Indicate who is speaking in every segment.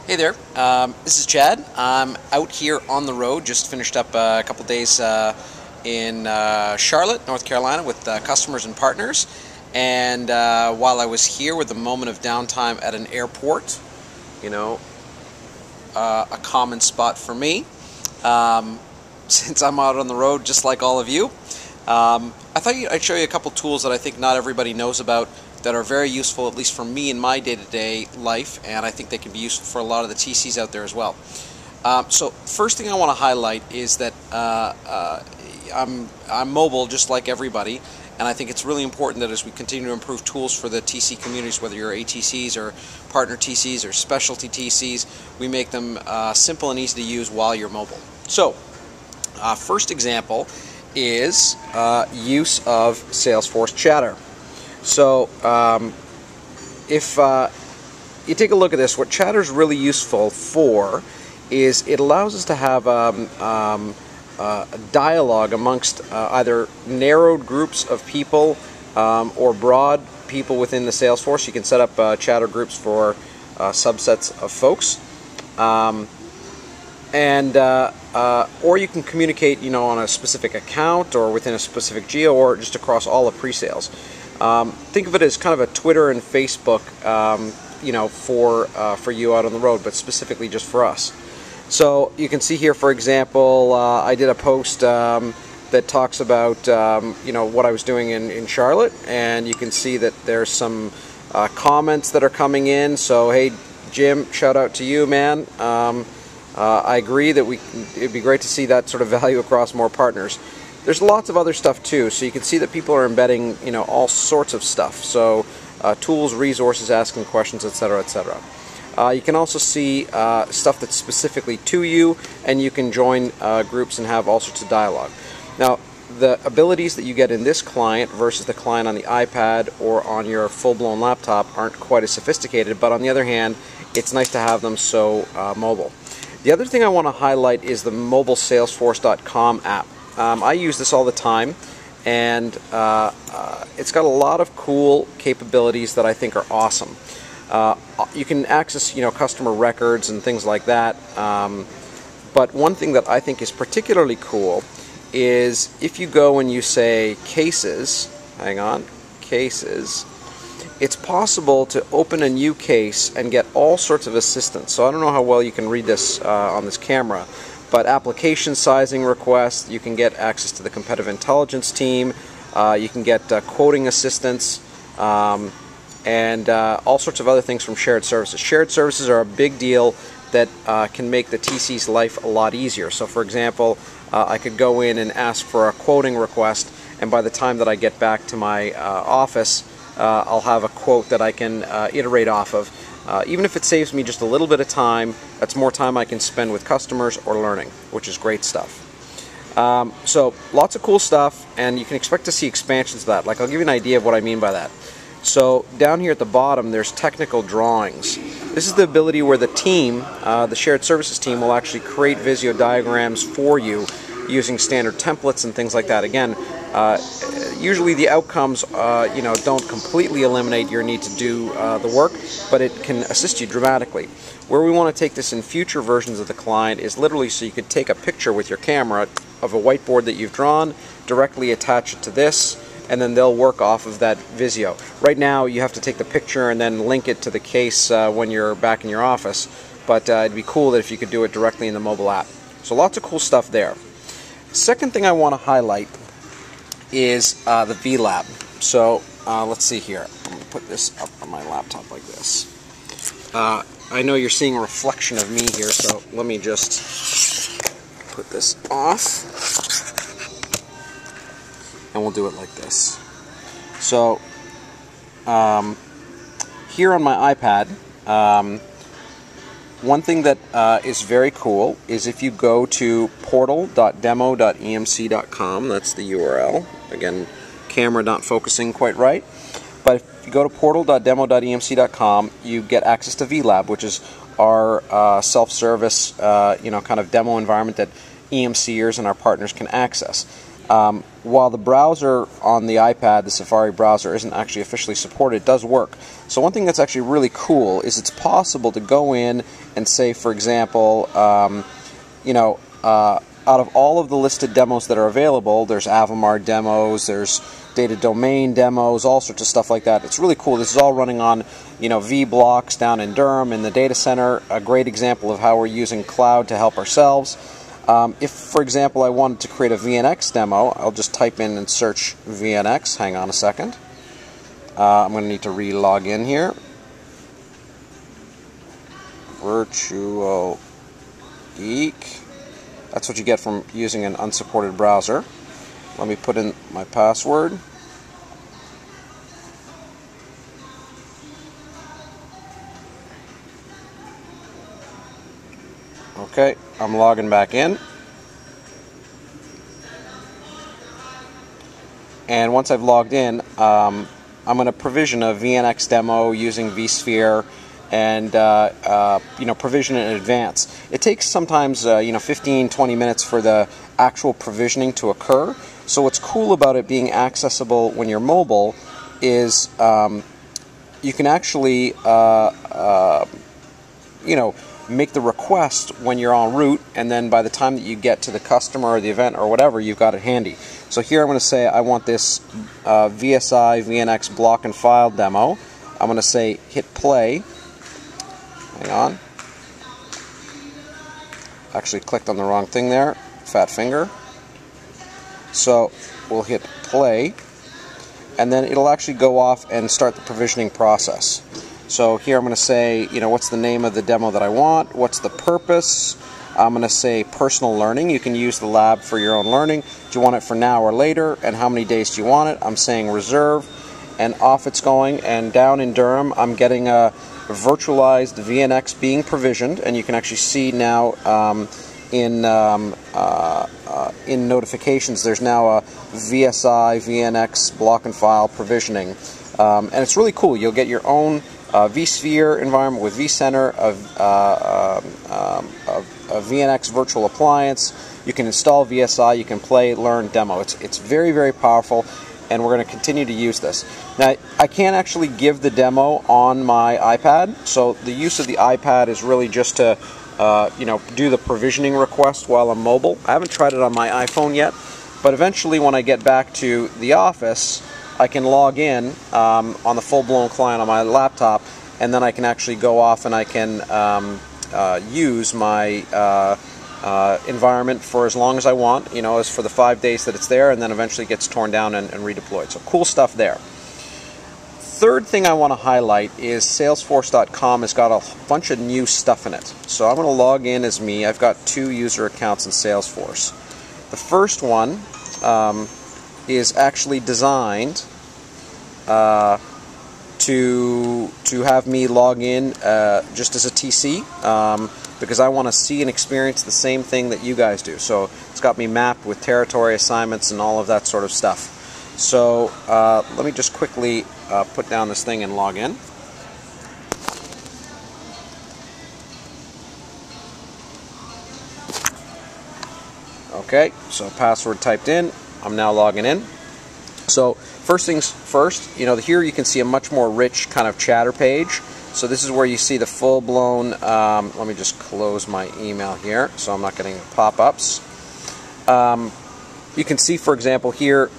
Speaker 1: Hey there, this is Chad. I'm out here on the road, just finished up a couple days in Charlotte, North Carolina with customers and partners. And while I was here with a moment of downtime at an airport, you know, a common spot for me, since I'm out on the road just like all of you, I thought I'd show you a couple tools that I think not everybody knows about that are very useful, at least for me in my day-to-day life, and I think they can be useful for a lot of the TCs out there as well. So first thing I want to highlight is that I'm mobile just like everybody, and I think it's really important that as we continue to improve tools for the TC communities, whether you're ATCs or partner TCs or specialty TCs, we make them simple and easy to use while you're mobile. So first example is use of Salesforce Chatter. So if you take a look at this, what Chatter is really useful for is it allows us to have a dialogue amongst either narrowed groups of people or broad people within the Salesforce. You can set up Chatter groups for subsets of folks, or you can communicate, on a specific account or within a specific geo or just across all of pre-sales. Think of it as kind of a Twitter and Facebook, for you out on the road, but specifically just for us. So you can see here, for example, I did a post that talks about what I was doing in Charlotte, and you can see that there's some comments that are coming in. So hey, Jim, shout out to you, man. I agree that it'd be great to see that sort of value across more partners. There's lots of other stuff too, so you can see that people are embedding, all sorts of stuff. So tools, resources, asking questions, etc., etc. You can also see stuff that's specifically to you, and you can join groups and have all sorts of dialogue. Now, the abilities that you get in this client versus the client on the iPad or on your full-blown laptop aren't quite as sophisticated, but on the other hand, it's nice to have them so mobile. The other thing I want to highlight is the mobile Salesforce.com app. I use this all the time, and it's got a lot of cool capabilities that I think are awesome. You can access, customer records and things like that. But one thing that I think is particularly cool is if you go and you say cases, cases, it's possible to open a new case and get all sorts of assistance. So I don't know how well you can read this on this camera, but application sizing requests, you can get access to the competitive intelligence team, you can get quoting assistance, and all sorts of other things from shared services. Shared services are a big deal that can make the TC's life a lot easier. So for example, I could go in and ask for a quoting request, and by the time that I get back to my office, I'll have a quote that I can iterate off of. Even if it saves me just a little bit of time, that's more time I can spend with customers or learning, which is great stuff. So lots of cool stuff, and you can expect to see expansions of that. Like, I'll give you an idea of what I mean by that. So down here at the bottom, there's technical drawings. This is the ability where the team, the shared services team, will actually create Visio diagrams for you using standard templates and things like that. Again, usually the outcomes, don't completely eliminate your need to do the work, but it can assist you dramatically. Where we want to take this in future versions of the client is literally so you could take a picture with your camera of a whiteboard that you've drawn, directly attach it to this, and then they'll work off of that Visio. Right now, you have to take the picture and then link it to the case when you're back in your office, but it'd be cool that if you could do it directly in the mobile app. So lots of cool stuff there. Second thing I want to highlight is the VLab. So let's see here. I'm going to put this up on my laptop like this. I know you're seeing a reflection of me here, so let me just put this off, and we'll do it like this. So here on my iPad, one thing that is very cool is if you go to portal.demo.emc.com, that's the URL. Again, camera not focusing quite right. But if you go to portal.demo.emc.com, you get access to VLab, which is our self-service, kind of demo environment that EMCers and our partners can access. while the browser on the iPad, the Safari browser, isn't actually officially supported, it does work. So one thing that's actually really cool is it's possible to go in and say, for example, out of all of the listed demos that are available, there's Avamar demos, there's data domain demos, all sorts of stuff like that. It's really cool. This is all running on, vBlocks down in Durham in the data center. A great example of how we're using cloud to help ourselves. If, for example, I wanted to create a VNX demo, I'll just type in and search VNX. Hang on a second. I'm going to need to re-log in here. Virtual Geek. That's what you get from using an unsupported browser. Let me put in my password. Okay, I'm logging back in. And once I've logged in, I'm going to provision a VNX demo using vSphere and provision it in advance. It takes sometimes 15-20 minutes for the actual provisioning to occur. So what's cool about it being accessible when you're mobile is you can actually make the request when you're en route, and then by the time that you get to the customer or the event or whatever, you've got it handy. So here I'm going to say I want this VSI VNX block and file demo. I'm going to say hit play. Hang on. Actually clicked on the wrong thing there. Fat finger. So we'll hit play, and then it'll actually go off and start the provisioning process. So here I'm going to say, what's the name of the demo that I want? What's the purpose? I'm going to say personal learning. You can use the lab for your own learning. Do you want it for now or later? And how many days do you want it? I'm saying reserve. And off it's going. And down in Durham, I'm getting a virtualized VNX being provisioned. And you can actually see now in notifications, there's now a VSI VNX block and file provisioning. And it's really cool. You'll get your own vSphere environment with vCenter, a VNX virtual appliance. You can install VSI, you can play, learn, demo. It's very, very powerful, and we're going to continue to use this. Now, I can't actually give the demo on my iPad, so the use of the iPad is really just to do the provisioning request while I'm mobile. I haven't tried it on my iPhone yet, but eventually when I get back to the office, I can log in on the full-blown client on my laptop, and then I can actually go off and I can use my environment for as long as I want, as for the 5 days that it's there, and then eventually gets torn down and redeployed. So cool stuff there. Third thing I want to highlight is Salesforce.com has got a bunch of new stuff in it. So I'm going to log in as me. I've got 2 user accounts in Salesforce. The first one is actually designed to have me log in just as a TC because I want to see and experience the same thing that you guys do. So it's got me mapped with territory assignments and all of that sort of stuff. So let me just quickly put down this thing and log in. Okay, so password typed in. I'm now logging in. So first things first, here you can see a much more rich kind of chatter page. So this is where you see the full-blown, let me just close my email here so I'm not getting pop-ups. You can see, for example, here,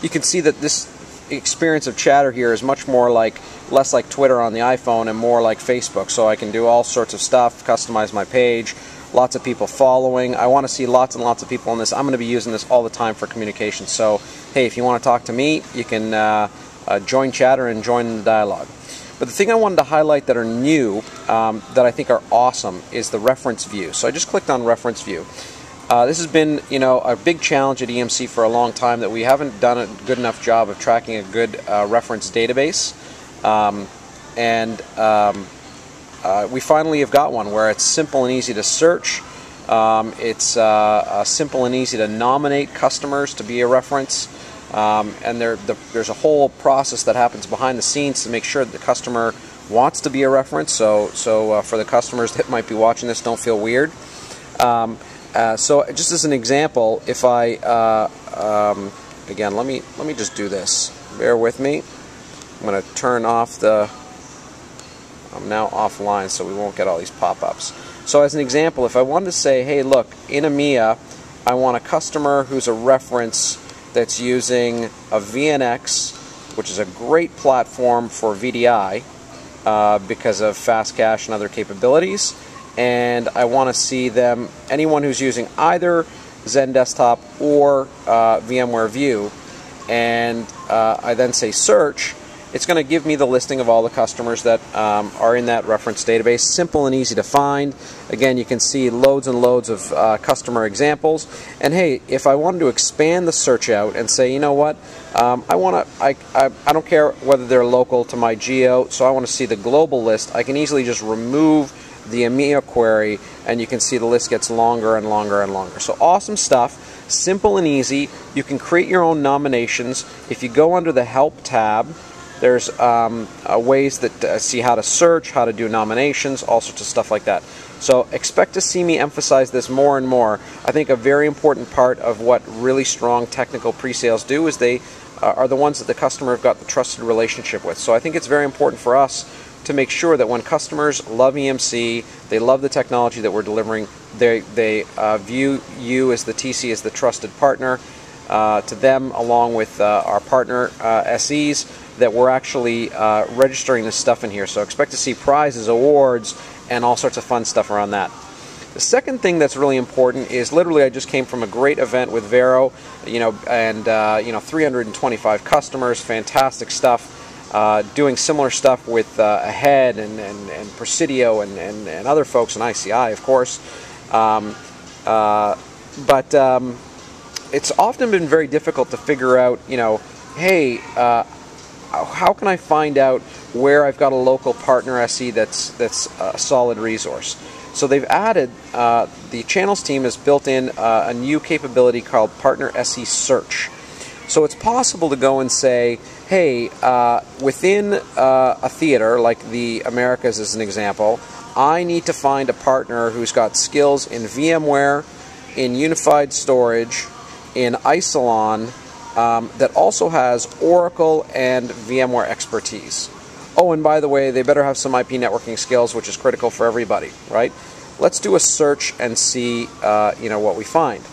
Speaker 1: you can see that this experience of chatter here is much more less like Twitter on the iPhone and more like Facebook. So I can do all sorts of stuff, customize my page, lots of people following. I want to see lots and lots of people on this. I'm going to be using this all the time for communication. So hey, if you want to talk to me, you can join Chatter and join the dialogue. But the thing I wanted to highlight that are new, that I think are awesome, is the reference view. So I just clicked on reference view. This has been, a big challenge at EMC for a long time, that we haven't done a good enough job of tracking a good reference database. We finally have got one where it's simple and easy to search. It's simple and easy to nominate customers to be a reference. And there's a whole process that happens behind the scenes to make sure that the customer wants to be a reference. So for the customers that might be watching this, don't feel weird. So just as an example, if I again, let me just do this. Bear with me. I'm going to turn off the. I'm now offline, so we won't get all these pop-ups. So as an example, if I wanted to say, hey, look, in EMEA, I want a customer who's a reference that's using a VNX, which is a great platform for VDI because of fast cache and other capabilities. And I want to see them, anyone who's using either Zen Desktop or VMware View, and I then say search, it's going to give me the listing of all the customers that are in that reference database. Simple and easy to find. Again, you can see loads and loads of customer examples. And hey, if I wanted to expand the search out and say, you know what, I don't care whether they're local to my geo, so I want to see the global list, I can easily just remove the EMEA query, and you can see the list gets longer and longer and longer. So awesome stuff, simple and easy. You can create your own nominations. If you go under the Help tab, there's ways that see how to search, how to do nominations, all sorts of stuff like that. So expect to see me emphasize this more and more. I think a very important part of what really strong technical pre-sales do is they are the ones that the customer have got the trusted relationship with. So I think it's very important for us to make sure that when customers love EMC, they love the technology that we're delivering, they view you as the TC as the trusted partner to them, along with our partner SEs, that we're actually registering this stuff in here. So expect to see prizes, awards, and all sorts of fun stuff around that. The second thing that's really important is literally I just came from a great event with Vero, and 325 customers, fantastic stuff. Doing similar stuff with Ahead and Presidio and other folks in ICI, of course. But it's often been very difficult to figure out, hey, how can I find out where I've got a local partner SE that's a solid resource? So they've added, the channels team has built in a new capability called Partner SE Search. So it's possible to go and say, hey, within a theater, like the Americas as an example, I need to find a partner who's got skills in VMware, in unified storage, in Isilon, that also has Oracle and VMware expertise. Oh, and by the way, they better have some IP networking skills, which is critical for everybody, right? Let's do a search and see, what we find.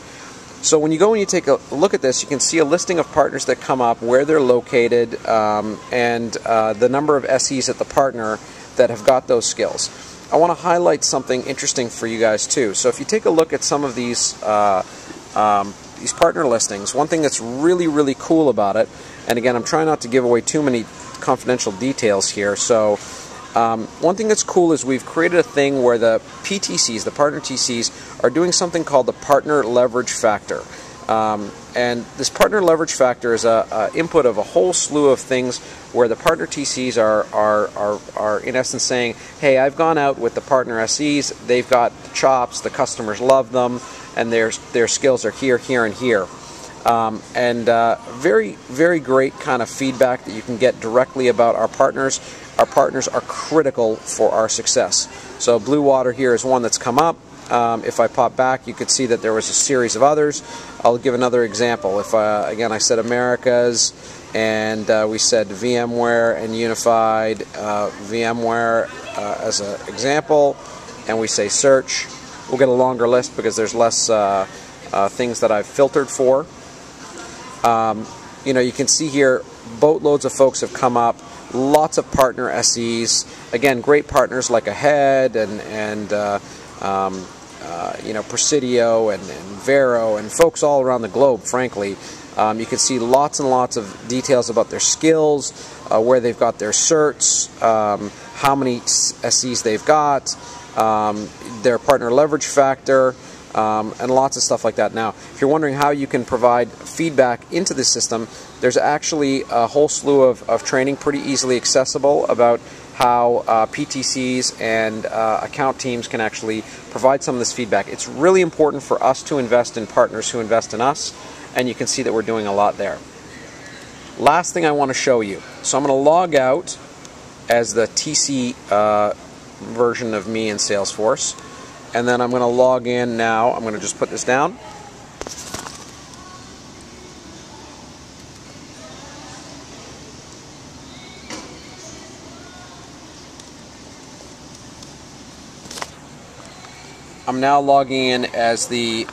Speaker 1: So when you go and you take a look at this, you can see a listing of partners that come up, where they're located, and the number of SEs at the partner that have got those skills. I want to highlight something interesting for you guys too. So if you take a look at some of these partner listings, one thing that's really, really cool about it, and again, I'm trying not to give away too many confidential details here, so one thing that's cool is we've created a thing where the PTCs, the partner TCs, are doing something called the partner leverage factor. And this partner leverage factor is a input of a whole slew of things where the partner TCs are in essence saying, hey, I've gone out with the partner SEs, they've got the chops, the customers love them, and their skills are here, here, and here. Very, very great kind of feedback that you can get directly about our partners. Our partners are critical for our success. So Blue Water here is one that's come up. If I pop back, you could see that there was a series of others. I'll give another example. If again, I said Americas, and we said VMware and Unified VMware as an example, and we say search, we'll get a longer list because there's less things that I've filtered for. You can see here boatloads of folks have come up. Lots of partner SEs. Again, great partners like Ahead and Presidio and Vero and folks all around the globe, frankly. You can see lots and lots of details about their skills, where they've got their certs, how many SEs they've got, their partner leverage factor, and lots of stuff like that. Now, if you're wondering how you can provide feedback into the system, there's actually a whole slew of training pretty easily accessible about how PTCs and account teams can actually provide some of this feedback. It's really important for us to invest in partners who invest in us, and you can see that we're doing a lot there. Last thing I want to show you. So I'm going to log out as the TC version of me in Salesforce. and then I'm going to log in now. I'm going to just put this down. I'm now logging in as the,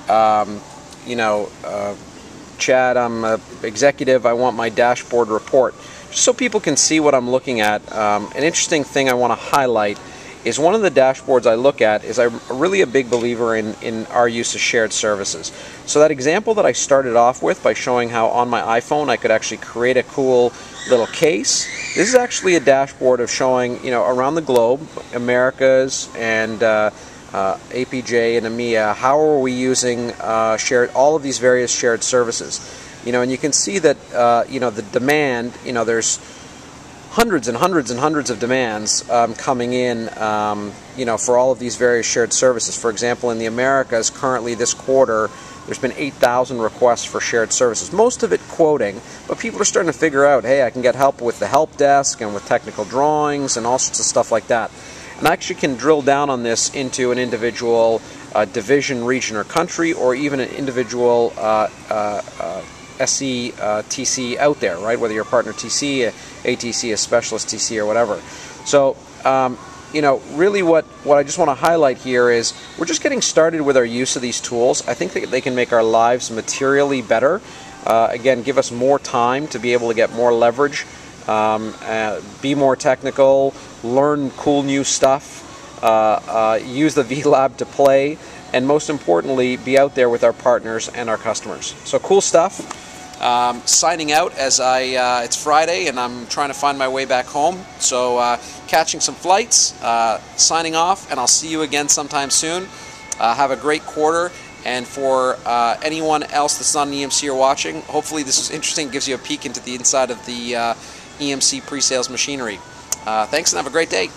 Speaker 1: Chad, I'm an executive. I want my dashboard report. Just so people can see what I'm looking at, an interesting thing I want to highlight is one of the dashboards I look at is I'm really a big believer in our use of shared services. So that example that I started off with by showing how on my iPhone I could actually create a cool little case, this is actually a dashboard of showing, around the globe, Americas and APJ and EMEA, how are we using all of these various shared services. And you can see that the demand, there's hundreds and hundreds and hundreds of demands coming in, for all of these various shared services. For example, in the Americas, currently this quarter, there's been 8,000 requests for shared services. Most of it quoting, but people are starting to figure out, hey, I can get help with the help desk and with technical drawings and all sorts of stuff like that. And I actually can drill down on this into an individual division, region, or country, or even an individual SE TC out there, right? Whether you're a partner TC, a ATC, a specialist TC, or whatever. So, really what I just want to highlight here is we're just getting started with our use of these tools. I think that they can make our lives materially better. Again, give us more time to be able to get more leverage, be more technical, learn cool new stuff, use the VLab to play, and most importantly, be out there with our partners and our customers. So cool stuff. Signing out as it's Friday and I'm trying to find my way back home. So catching some flights, signing off, and I'll see you again sometime soon. Have a great quarter. And for anyone else that's not an EMC or watching, hopefully this is interesting, gives you a peek into the inside of the EMC Presales machinery. Thanks and have a great day.